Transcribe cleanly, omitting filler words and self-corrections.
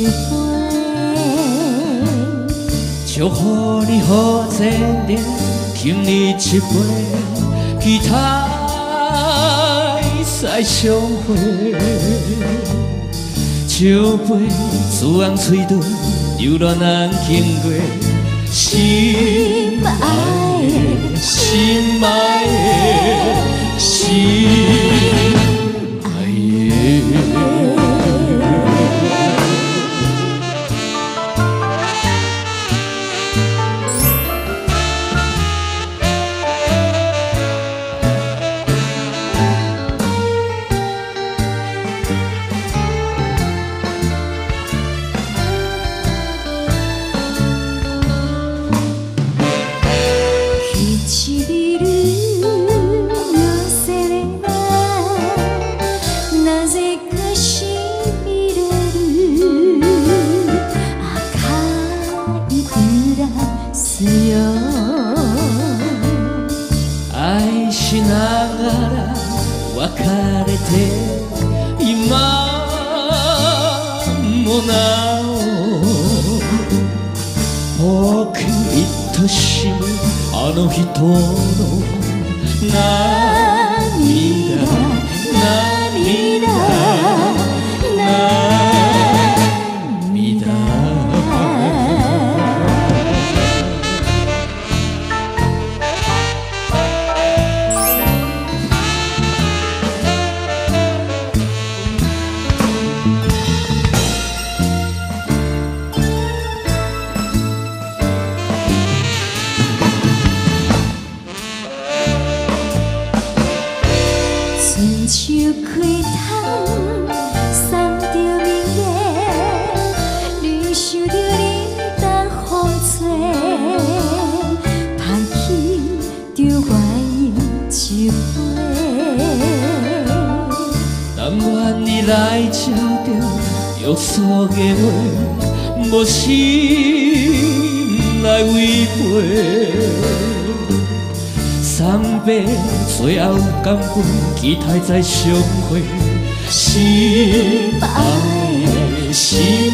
杯，祝福你好前程，敬你一杯，期待再相会。酒杯自红嘴唇，柔软难经过，心爱的，心爱的，心爱的。愛しながら別れて今もなお僕愛しむあの人の涙涙涙春秋开窗，送着明月，忍受着冷淡风吹，盼起着原因一杯。但愿你来照着约束的话，无心来违背。三杯最后甘杯，期待再相会。心爱的，心